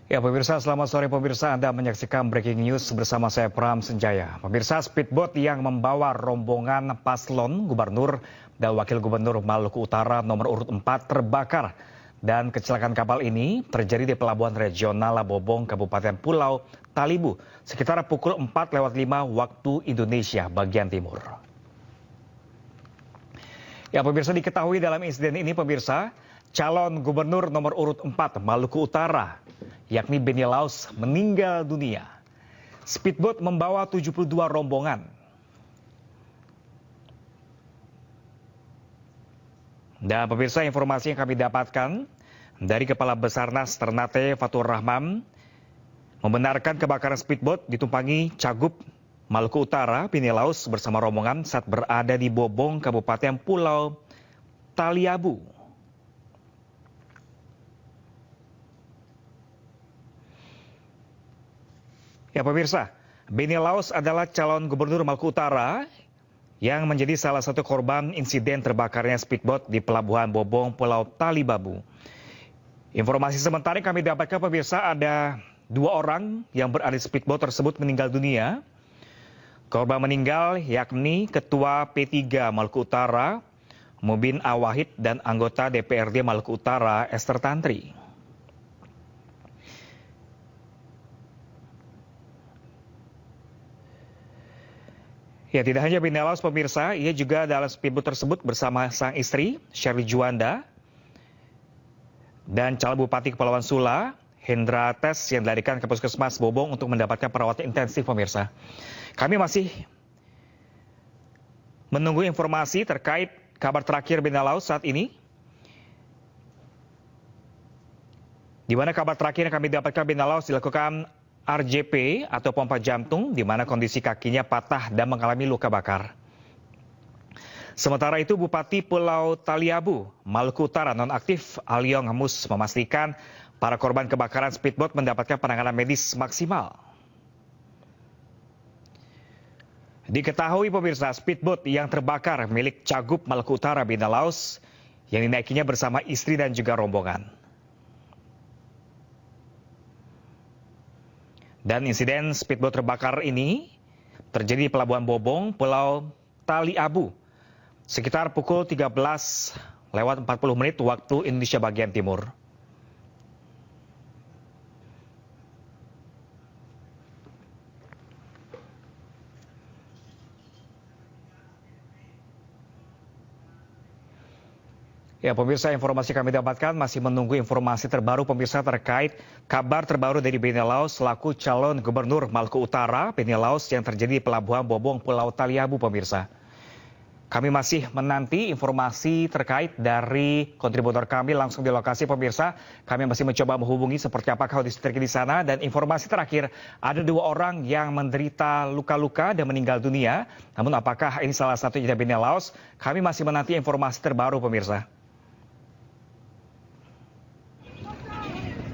Ya pemirsa, selamat sore pemirsa. Anda menyaksikan Breaking News bersama saya Pram Senjaya. Pemirsa, speedboat yang membawa rombongan paslon gubernur dan wakil gubernur Maluku Utara nomor urut 4 terbakar. Dan kecelakaan kapal ini terjadi di Pelabuhan Regional Bobong, Kabupaten Pulau Talibu, sekitar pukul 4:05 waktu Indonesia bagian timur. Ya pemirsa, diketahui dalam insiden ini pemirsa, calon gubernur nomor urut 4 Maluku Utara, yakni Beni Laus, meninggal dunia. Speedboat membawa 72 rombongan. Dan pemirsa, informasi yang kami dapatkan dari Kepala Basarnas Ternate Fatur Rahman membenarkan kebakaran speedboat ditumpangi Cagup Maluku Utara Beni Laus bersama rombongan saat berada di Bobong, Kabupaten Pulau Taliabu. Ya pemirsa, Beni Laus adalah calon gubernur Maluku Utara yang menjadi salah satu korban insiden terbakarnya speedboat di Pelabuhan Bobong, Pulau Taliabu. Informasi sementara yang kami dapatkan pemirsa, ada 2 orang yang berada di speedboat tersebut meninggal dunia. Korban meninggal yakni Ketua P3 Maluku Utara, Mubin Awahid, dan anggota DPRD Maluku Utara Esther Tantri. Ya, tidak hanya Beni Laus pemirsa, ia juga dalam speedboat tersebut bersama sang istri, Shirley Juanda, dan calon Bupati Kepulauan Sula, Hendra Tes, yang dilarikan ke Puskesmas Bobong untuk mendapatkan perawatan intensif pemirsa. Kami masih menunggu informasi terkait kabar terakhir Beni Laus saat ini. Di mana kabar terakhir yang kami dapatkan, Beni Laus dilakukan RJP atau pompa jantung, di mana kondisi kakinya patah dan mengalami luka bakar. Sementara itu Bupati Pulau Taliabu, Maluku Utara nonaktif Aliong Hamus memastikan para korban kebakaran speedboat mendapatkan penanganan medis maksimal. Diketahui pemirsa, speedboat yang terbakar milik Cagup Maluku Utara Beni Laus yang dinaikinya bersama istri dan juga rombongan. Dan insiden speedboat terbakar ini terjadi di Pelabuhan Bobong, Pulau Taliabu, sekitar pukul 13:40 waktu Indonesia bagian timur. Ya pemirsa, informasi kami dapatkan masih menunggu informasi terbaru pemirsa terkait kabar terbaru dari Beni Laus selaku calon gubernur Maluku Utara Beni Laus yang terjadi di Pelabuhan Bobong, Pulau Taliabu pemirsa. Kami masih menanti informasi terkait dari kontributor kami langsung di lokasi pemirsa. Kami masih mencoba menghubungi seperti apa kondisi terkini di sana, dan informasi terakhir ada 2 orang yang menderita luka-luka dan meninggal dunia. Namun apakah ini salah satunya Beni Laus? Kami masih menanti informasi terbaru pemirsa.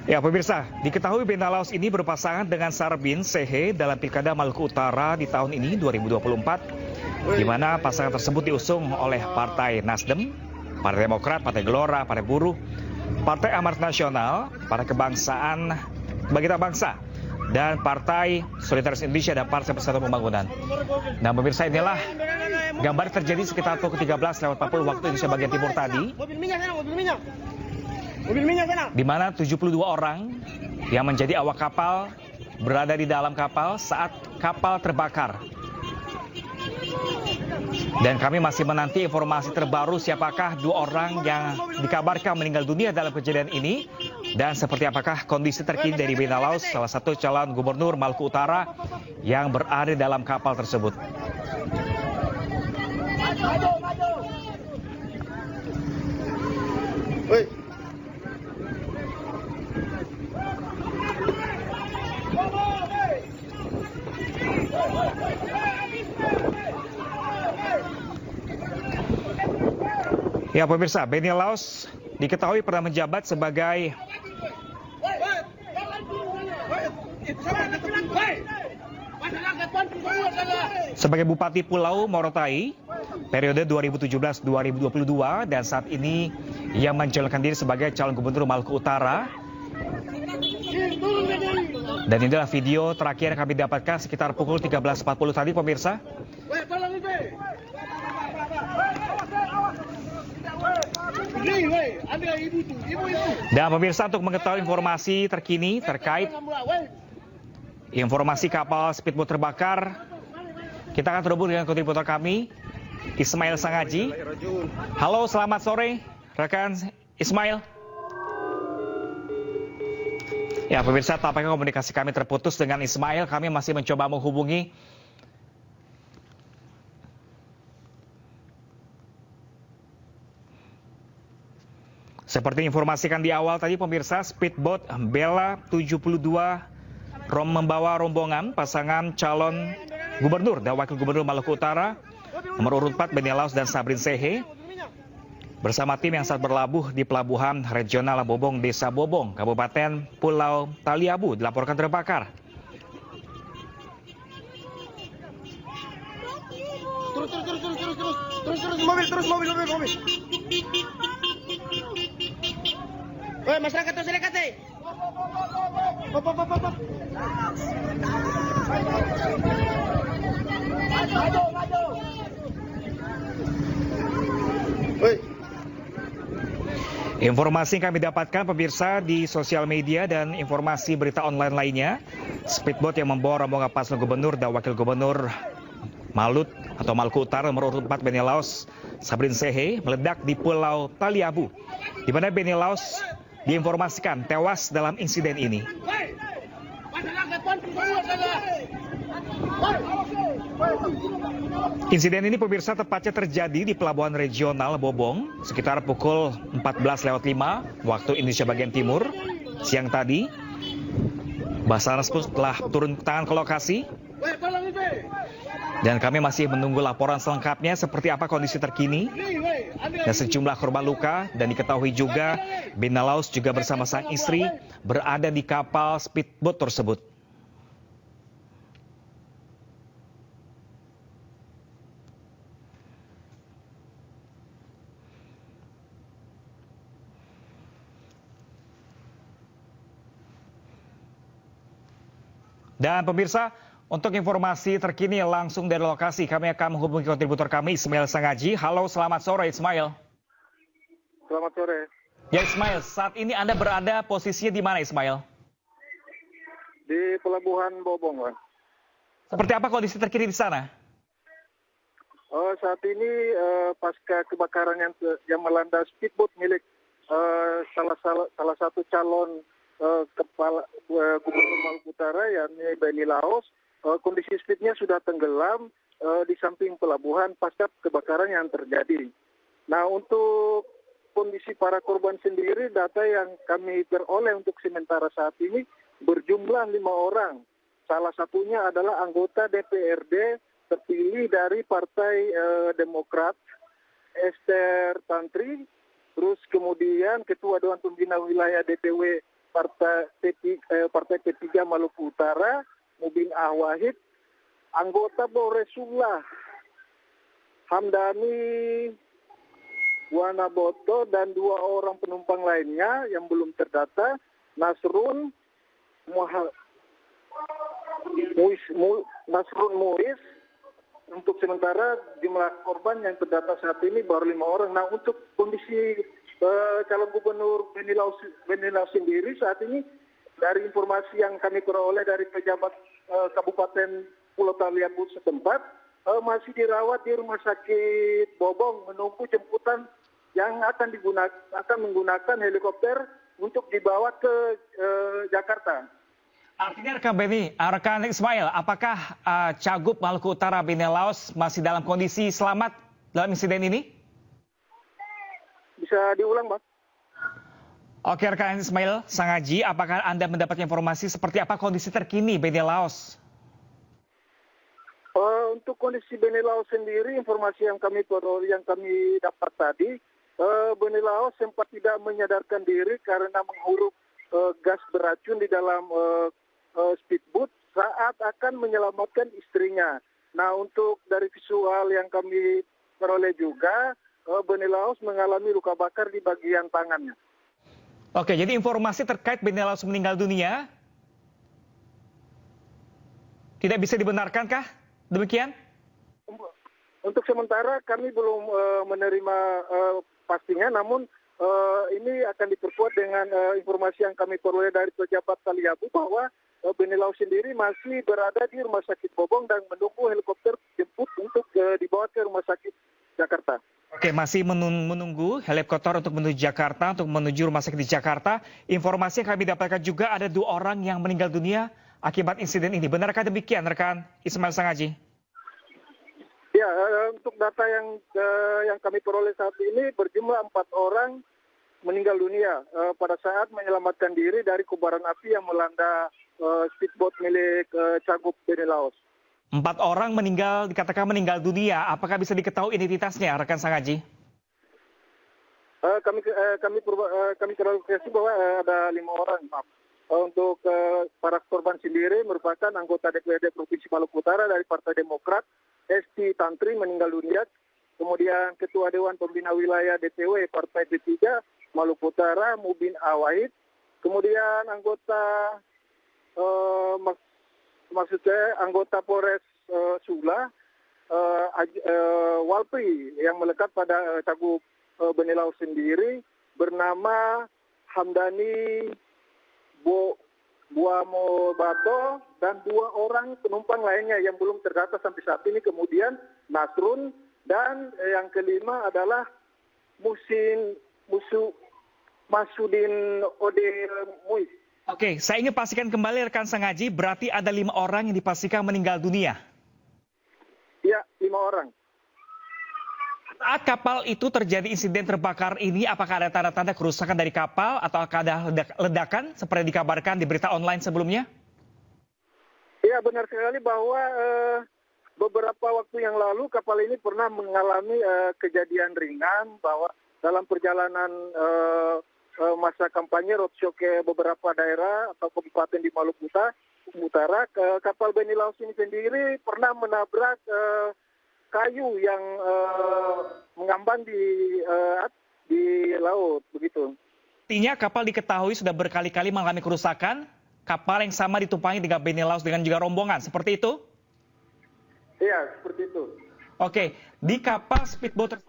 Ya pemirsa, diketahui Beni Laus ini berpasangan dengan Sarbin Sehe dalam Pilkada Maluku Utara di tahun ini 2024, di mana pasangan tersebut diusung oleh Partai Nasdem, Partai Demokrat, Partai Gelora, Partai Buruh, Partai Amanat Nasional, Partai Kebangsaan, Kebangkitan Bangsa, dan Partai Solidaritas Indonesia dan Partai Persatuan Pembangunan. Nah pemirsa, inilah gambar terjadi sekitar pukul 13:40 waktu Indonesia bagian timur tadi, di mana 72 orang yang menjadi awak kapal berada di dalam kapal saat kapal terbakar. Dan kami masih menanti informasi terbaru siapakah 2 orang yang dikabarkan meninggal dunia dalam kejadian ini, dan seperti apakah kondisi terkini dari Beni Laus, salah satu calon gubernur Maluku Utara yang berada dalam kapal tersebut. Ya pemirsa, Beni Laus diketahui pernah menjabat sebagai Bupati Pulau Morotai periode 2017-2022, dan saat ini ia menjalankan diri sebagai calon gubernur Maluku Utara Dan inilah video terakhir kami dapatkan sekitar pukul 13.40 tadi pemirsa. Dan pemirsa, untuk mengetahui informasi terkini terkait informasi kapal speedboat terbakar, kita akan terhubung dengan kontributor kami, Ismail Sangaji. Halo, selamat sore rekan Ismail. Ya pemirsa, tampaknya komunikasi kami terputus dengan Ismail. Kami masih mencoba menghubungi. Seperti informasikan di awal tadi pemirsa, speedboat Bella 72 membawa rombongan pasangan calon gubernur dan wakil gubernur Maluku Utara nomor urut 4 Benny Laos dan Sabrin Sehe bersama tim yang saat berlabuh di Pelabuhan Regional Bobong, Desa Bobong, Kabupaten Pulau Taliabu dilaporkan terbakar. Terus mobil. Woi, masyarakat terus dekat deh. Maju. Woi. Informasi yang kami dapatkan pemirsa di sosial media dan informasi berita online lainnya, speedboat yang membawa rombongan paslon gubernur dan wakil gubernur Maluku Utara nomor urut 4 Benny Laos Sabrin Sehe meledak di Pulau Taliabu, di mana Benny Laos diinformasikan tewas dalam insiden ini. Insiden ini pemirsa tepatnya terjadi di Pelabuhan Regional Bobong sekitar pukul 14.05 waktu Indonesia bagian timur siang tadi. Basarnas pun telah turun tangan ke lokasi dan kami masih menunggu laporan selengkapnya seperti apa kondisi terkini dan sejumlah korban luka, dan diketahui juga Benny Laos juga bersama sang istri berada di kapal speedboat tersebut. Dan pemirsa, untuk informasi terkini langsung dari lokasi, kami akan menghubungi kontributor kami, Ismail Sangaji. Halo, selamat sore Ismail. Selamat sore. Ya Ismail, saat ini Anda berada posisinya di mana Ismail? Di Pelabuhan Bobong, Bang. Seperti apa kondisi terkini di sana? Saat ini pasca kebakaran yang melanda speedboat milik salah satu calon kepala gubernur Maluku Utara, yakni Benny Laos, kondisi speednya sudah tenggelam di samping pelabuhan pasca kebakaran yang terjadi. Nah, untuk kondisi para korban sendiri, data yang kami peroleh untuk sementara saat ini berjumlah 5 orang. Salah satunya adalah anggota DPRD terpilih dari Partai Demokrat, Esther Tantri, terus kemudian Ketua Dewan Pembina Wilayah DPW Partai P3 Maluku Utara, Mubin Ahwahid, anggota Boresullah, Hamdani Wanaboto, dan 2 orang penumpang lainnya yang belum terdata, Nasrun Muiz. Untuk sementara jumlah korban yang terdata saat ini baru 5 orang. Nah, untuk kondisi calon gubernur Benny Laos sendiri saat ini, dari informasi yang kami peroleh dari pejabat Kabupaten Pulau Taliabu setempat, masih dirawat di Rumah Sakit Bobong menunggu jemputan yang akan menggunakan helikopter untuk dibawa ke Jakarta. Artinya rekan Ismail, apakah Cagup Maluku Utara Benny Laos masih dalam kondisi selamat dalam insiden ini? Bisa diulang, Bang? Oke, rekan Ismail Sangaji, apakah Anda mendapat informasi seperti apa kondisi terkini Benny Laos? Untuk kondisi Benny Laos sendiri, informasi yang kami dapat tadi, Benny Laos sempat tidak menyadarkan diri karena menghirup gas beracun di dalam speedboat saat akan menyelamatkan istrinya. Nah, untuk dari visual yang kami peroleh juga, Benny Laos mengalami luka bakar di bagian tangannya. Oke, jadi informasi terkait Benny Laos meninggal dunia Tidak bisa dibenarkankah? Demikian? Untuk sementara kami belum menerima pastinya, namun ini akan diperkuat dengan informasi yang kami peroleh dari pejabat Taliabu bahwa Beni Laos sendiri masih berada di Rumah Sakit Bobong dan menunggu helikopter jemput untuk dibawa ke Rumah Sakit Jakarta. Oke, masih menunggu helikopter untuk menuju Jakarta, untuk menuju rumah sakit di Jakarta. Informasi yang kami dapatkan juga ada 2 orang yang meninggal dunia akibat insiden ini. Benarkah demikian, rekan Ismail Sangaji? Ya, untuk data yang kami peroleh saat ini berjumlah 4 orang meninggal dunia pada saat menyelamatkan diri dari kobaran api yang melanda speedboat milik Cagup Beni Laos. 4 orang dikatakan meninggal dunia. Apakah bisa diketahui identitasnya, rekan Sangaji? Kami klarifikasi bahwa ada 5 orang. Untuk para korban sendiri merupakan anggota DPRD Provinsi Maluku Utara dari Partai Demokrat, Esti Tantri meninggal dunia. Kemudian Ketua Dewan Pembina Wilayah DPW Partai P3 Maluku Utara, Mubin Awahid. Kemudian anggota anggota Polres Sula, Walpri yang melekat pada Cagup Beni Laos sendiri bernama Hamdani Buamo Bato dan 2 orang penumpang lainnya yang belum terdata sampai saat ini, kemudian Nasrun, dan yang kelima adalah Masudin Odil Muiz. Oke, saya ingin pastikan kembali rekan Sangaji, berarti ada 5 orang yang dipastikan meninggal dunia. Ya, 5 orang. Saat kapal itu terjadi insiden terbakar ini, apakah ada tanda-tanda kerusakan dari kapal atau ada ledakan seperti dikabarkan di berita online sebelumnya? Ya, benar sekali bahwa beberapa waktu yang lalu kapal ini pernah mengalami kejadian ringan bahwa dalam perjalanan masa kampanye roadshow ke beberapa daerah atau kabupaten di Maluku Utara, kapal Beni Laos ini sendiri pernah menabrak kayu yang mengambang di laut, begitu. Artinya kapal diketahui sudah berkali-kali mengalami kerusakan, kapal yang sama ditumpangi dengan Beni Laos dengan juga rombongan, seperti itu? Iya, seperti itu. Oke, di kapal speedboat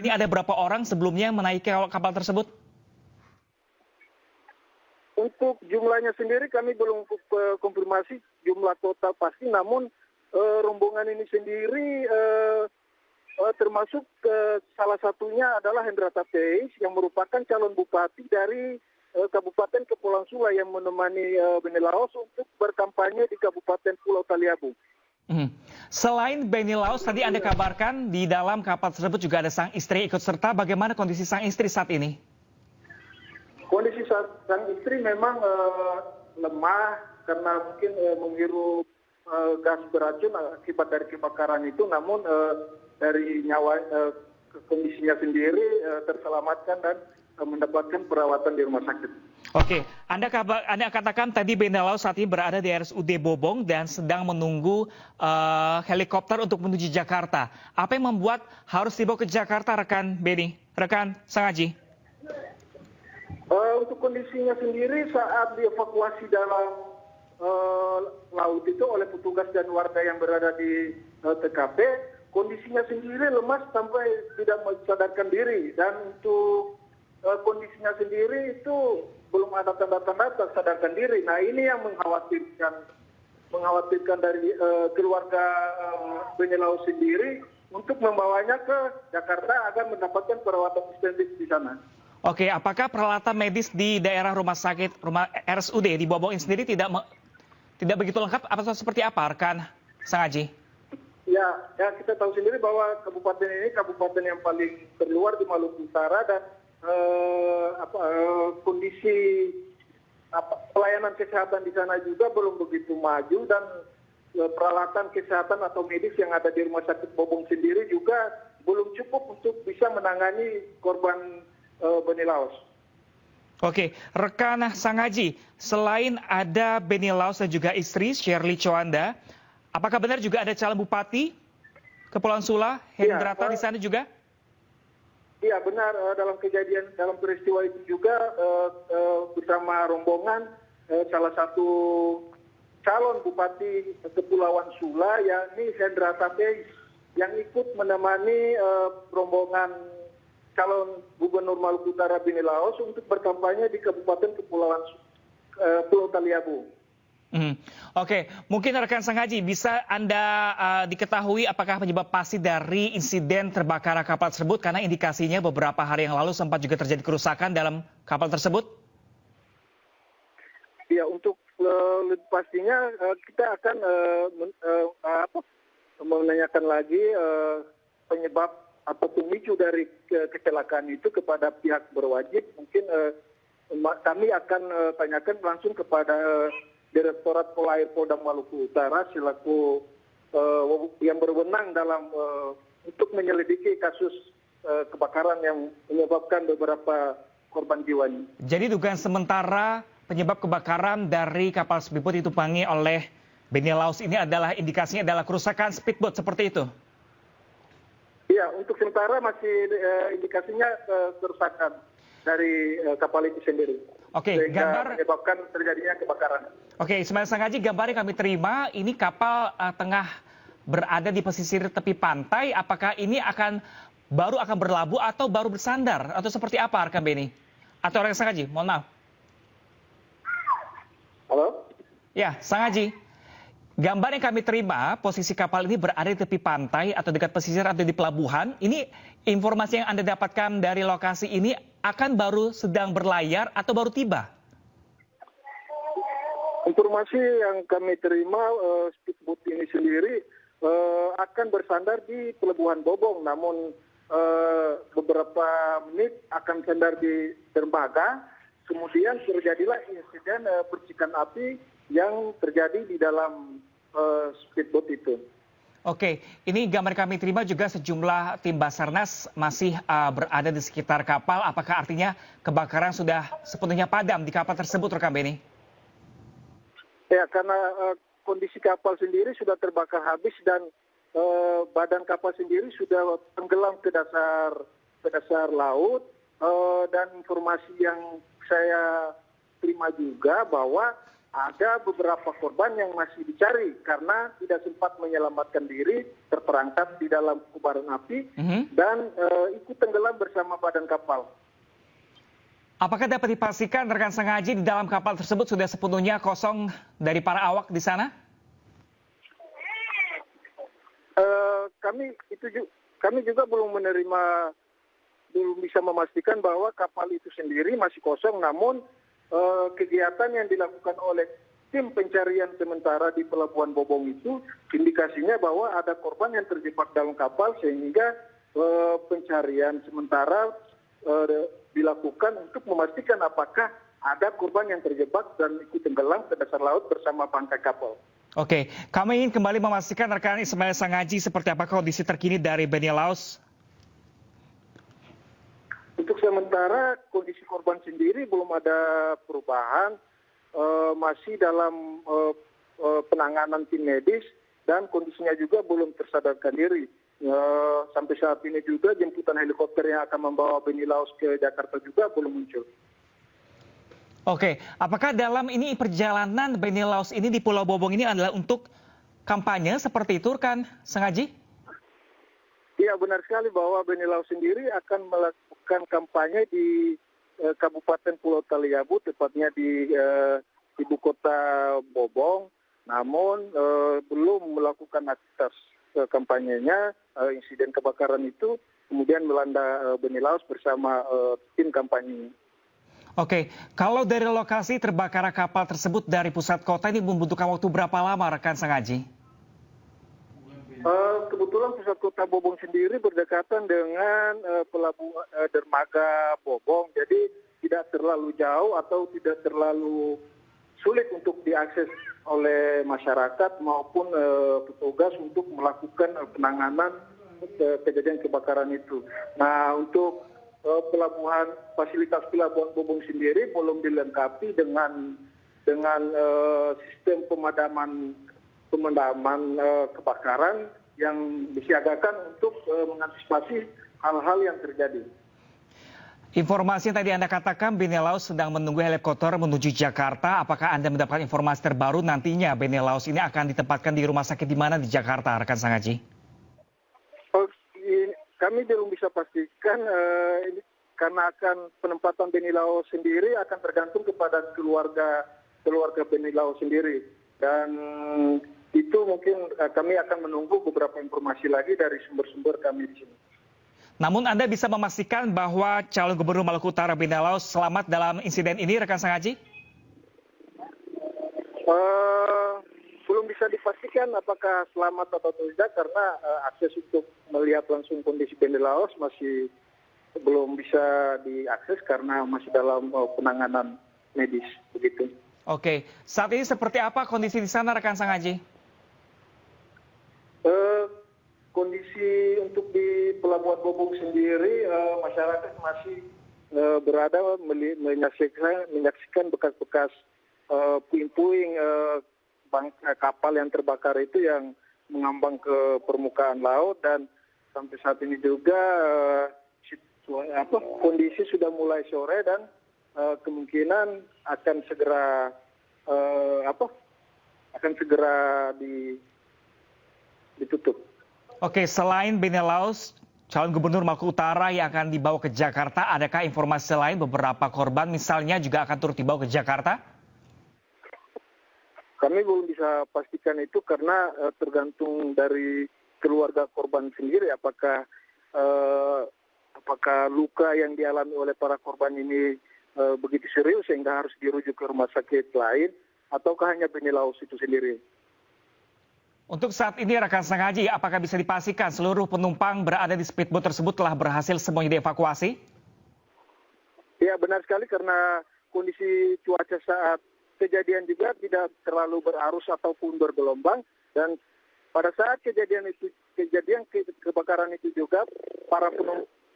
ini ada berapa orang sebelumnya menaiki kapal tersebut? Untuk jumlahnya sendiri kami belum konfirmasi jumlah total pasti, namun rombongan ini sendiri termasuk salah satunya adalah Hendra Tapeis yang merupakan calon bupati dari Kabupaten Kepulauan Sula yang menemani Beni Laos untuk berkampanye di Kabupaten Pulau Taliabu. Selain Beni Laos, tadi Anda kabarkan di dalam kapal tersebut juga ada sang istri ikut serta. Bagaimana kondisi sang istri saat ini? Kondisi sang istri memang lemah karena mungkin menghirup gas beracun akibat dari kebakaran itu, namun dari kondisinya sendiri terselamatkan dan mendapatkan perawatan di rumah sakit. Oke, Anda katakan tadi Beni Laos saat ini berada di RSUD Bobong dan sedang menunggu helikopter untuk menuju Jakarta. Apa yang membuat harus dibawa ke Jakarta, rekan Beni, rekan Sangaji? Untuk kondisinya sendiri saat dievakuasi dalam laut itu oleh petugas dan warga yang berada di TKP, kondisinya sendiri lemas sampai tidak sadarkan diri, dan untuk kondisinya sendiri itu belum ada tanda-tanda sadarkan diri. Nah, ini yang mengkhawatirkan dari keluarga Beni Laos sendiri untuk membawanya ke Jakarta agar mendapatkan perawatan intensif di sana. Oke, apakah peralatan medis di daerah rumah sakit RSUD di Bobong ini sendiri tidak begitu lengkap atau seperti apa, rekan Sangaji? Ya, kita tahu sendiri bahwa kabupaten ini kabupaten yang paling terluar di Maluku Utara, dan kondisi pelayanan kesehatan di sana juga belum begitu maju, dan peralatan kesehatan atau medis yang ada di rumah sakit Bobong sendiri juga belum cukup untuk bisa menangani korban Beni Laos. Oke, rekan Sangaji, selain ada Beni Laos dan juga istri Shirley Chowanda, apakah benar juga ada calon bupati Kepulauan Sula, Hendrata di sana juga? Iya, benar. Dalam peristiwa itu juga bersama rombongan salah satu calon Bupati Kepulauan Sula, yakni Hendra Tateis, yang ikut menemani rombongan calon Gubernur Maluku Utara Beni Laos untuk berkampanye di Kabupaten Kepulauan Pulau Taliabu. Oke, mungkin rekan Sanghaji bisa Anda diketahui apakah penyebab pasti dari insiden terbakar kapal tersebut, karena indikasinya beberapa hari yang lalu sempat juga terjadi kerusakan dalam kapal tersebut? Ya, untuk lebih pastinya kita akan menanyakan lagi penyebab atau pemicu dari kecelakaan itu kepada pihak berwajib. Mungkin kami akan tanyakan langsung kepada Direktorat Polair Polda Maluku Utara selaku yang berwenang dalam untuk menyelidiki kasus kebakaran yang menyebabkan beberapa korban jiwa. Jadi dugaan sementara penyebab kebakaran dari kapal speedboat ditumpangi oleh Beni Laos ini adalah indikasinya adalah kerusakan speedboat, seperti itu? Iya, untuk sementara masih indikasinya kerusakan dari kapal itu sendiri. Oke, gambar menyebabkan terjadinya kebakaran. Oke, Ismail Sanghaji, gambar yang kami terima ini kapal tengah berada di pesisir tepi pantai. Apakah ini baru akan berlabuh atau baru bersandar atau seperti apa, rekan Beni? Atau rekan Sanghaji, mohon maaf. Halo? Ya, Sanghaji. Gambar yang kami terima, posisi kapal ini berada di tepi pantai atau dekat pesisir atau di pelabuhan. Ini informasi yang Anda dapatkan dari lokasi ini akan baru sedang berlayar atau baru tiba? Informasi yang kami terima, speedboat ini sendiri akan bersandar di Pelabuhan Bobong, namun beberapa menit akan sandar di dermaga. Kemudian terjadilah insiden percikan api yang terjadi di dalam speedboat itu. Oke, ini gambar kami terima juga sejumlah tim Basarnas masih berada di sekitar kapal. Apakah artinya kebakaran sudah sepenuhnya padam di kapal tersebut, rekan Beni? Ya, karena kondisi kapal sendiri sudah terbakar habis dan badan kapal sendiri sudah tenggelam ke dasar laut. Dan informasi yang saya terima juga bahwa ada beberapa korban yang masih dicari karena tidak sempat menyelamatkan diri, terperangkap di dalam kobaran api dan ikut tenggelam bersama badan kapal. Apakah dapat dipastikan rekan Sanghaji di dalam kapal tersebut sudah sepenuhnya kosong dari para awak di sana? Kami juga belum bisa memastikan bahwa kapal itu sendiri masih kosong, namun kegiatan yang dilakukan oleh tim pencarian sementara di Pelabuhan Bobong itu indikasinya bahwa ada korban yang terjebak dalam kapal sehingga pencarian sementara dilakukan untuk memastikan apakah ada korban yang terjebak dan ikut tenggelam ke dasar laut bersama bangkai kapal. Oke, kami ingin kembali memastikan rekan Ismail Sanghaji seperti apa kondisi terkini dari Beni Laos. Untuk sementara kondisi korban sendiri belum ada perubahan, masih dalam penanganan tim medis dan kondisinya juga belum tersadarkan diri. Sampai saat ini juga jemputan helikopter yang akan membawa Beni Laos ke Jakarta juga belum muncul. Oke, apakah dalam ini perjalanan Beni Laos ini di Pulau Bobong ini adalah untuk kampanye seperti itu, kan Sanghaji? Iya, benar sekali bahwa Beni Laos sendiri akan melakukan kampanye di Kabupaten Pulau Taliabu, tepatnya di ibu kota Bobong. Namun belum melakukan aktivitas kampanyenya. Insiden kebakaran itu kemudian melanda Beni Laos bersama tim kampanye. Oke, kalau dari lokasi terbakar kapal tersebut dari pusat kota ini membutuhkan waktu berapa lama, rekan Sanghaji? Kebetulan pusat kota Bobong sendiri berdekatan dengan pelabuhan dermaga Bobong, jadi tidak terlalu jauh atau tidak terlalu sulit untuk diakses oleh masyarakat maupun petugas untuk melakukan penanganan kejadian kebakaran itu. Nah, untuk fasilitas pelabuhan Bobong sendiri belum dilengkapi dengan sistem pemadaman kebakaran yang disiagakan untuk mengantisipasi hal-hal yang terjadi. Informasi yang tadi Anda katakan BNI Laos sedang menunggu helikopter menuju Jakarta. Apakah Anda mendapatkan informasi terbaru nantinya BNI Laos ini akan ditempatkan di rumah sakit di mana di Jakarta, rekan Sangaji? Kami belum bisa pastikan ini karena akan penempatan BNI Laos sendiri akan tergantung kepada keluarga BNI Laos sendiri. Dan itu mungkin kami akan menunggu beberapa informasi lagi dari sumber-sumber kami di sini. Namun Anda bisa memastikan bahwa calon gubernur Maluku Utara BNI Laos selamat dalam insiden ini, rekan Sangaji? Belum bisa dipastikan apakah selamat atau tidak karena akses untuk melihat langsung kondisi BNI Laos masih belum bisa diakses karena masih dalam penanganan medis begitu. Oke, saat ini seperti apa kondisi di sana, rekan Sangaji? Kondisi untuk di Pelabuhan Bobong sendiri, masyarakat masih berada menyaksikan bekas-bekas puing-puing kapal yang terbakar itu yang mengambang ke permukaan laut, dan sampai saat ini juga kondisi sudah mulai sore dan kemungkinan akan segera ditutup. Oke, selain BNI Laos, calon gubernur Maluku Utara yang akan dibawa ke Jakarta, adakah informasi lain beberapa korban misalnya juga akan turut dibawa ke Jakarta? Kami belum bisa pastikan itu karena tergantung dari keluarga korban sendiri apakah luka yang dialami oleh para korban ini begitu serius sehingga harus dirujuk ke rumah sakit lain ataukah hanya BNI Laos itu sendiri. Untuk saat ini rekan Sangaji, apakah bisa dipastikan seluruh penumpang berada di speedboat tersebut telah berhasil semuanya dievakuasi? Ya, benar sekali karena kondisi cuaca saat kejadian juga tidak terlalu berarus ataupun bergelombang, dan pada saat kejadian kebakaran itu juga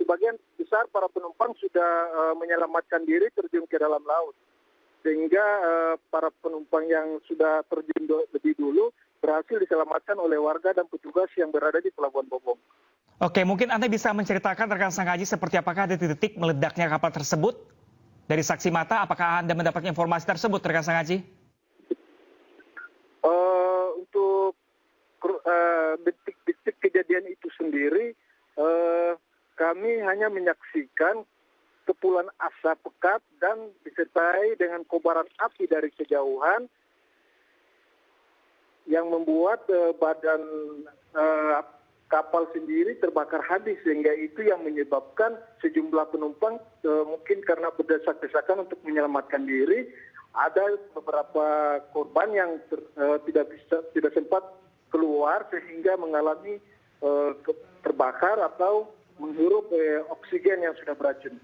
sebagian besar para penumpang sudah menyelamatkan diri terjun ke dalam laut. Sehingga para penumpang yang sudah terjun lebih dulu berhasil diselamatkan oleh warga dan petugas yang berada di Pelabuhan Bobong. Oke, mungkin Anda bisa menceritakan rekan Sangaji seperti apakah detik-detik meledaknya kapal tersebut? Dari saksi mata, apakah Anda mendapatkan informasi tersebut, rekan Sangaji? Untuk detik-detik kejadian itu sendiri, kami hanya menyaksikan kepulan asap pekat dan disertai dengan kobaran api dari kejauhan yang membuat badan kapal sendiri terbakar habis, sehingga itu yang menyebabkan sejumlah penumpang mungkin karena berdesak-desakan untuk menyelamatkan diri. Ada beberapa korban yang tidak sempat keluar sehingga mengalami terbakar atau menghirup oksigen yang sudah beracun.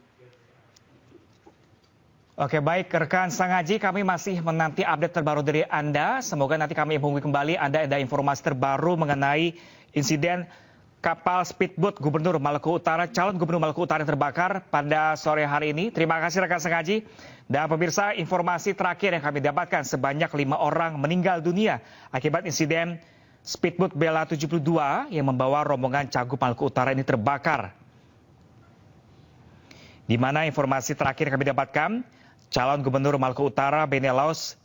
Oke, baik rekan Sangaji, kami masih menanti update terbaru dari Anda. Semoga nanti kami hubungi kembali Anda ada informasi terbaru mengenai insiden kapal speedboat Gubernur Maluku Utara, calon Gubernur Maluku Utara yang terbakar pada sore hari ini. Terima kasih rekan Sangaji. Dan pemirsa, informasi terakhir yang kami dapatkan sebanyak 5 orang meninggal dunia akibat insiden speedboat Bella 72 yang membawa rombongan Cagup Maluku Utara ini terbakar. Di mana informasi terakhir yang kami dapatkan, calon Gubernur Maluku Utara BNI Laos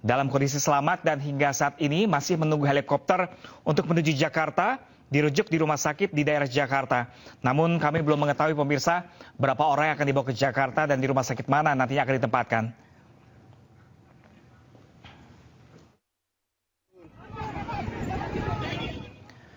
dalam kondisi selamat dan hingga saat ini masih menunggu helikopter untuk menuju Jakarta, dirujuk di rumah sakit di daerah Jakarta. Namun kami belum mengetahui pemirsa berapa orang yang akan dibawa ke Jakarta dan di rumah sakit mana nantinya akan ditempatkan.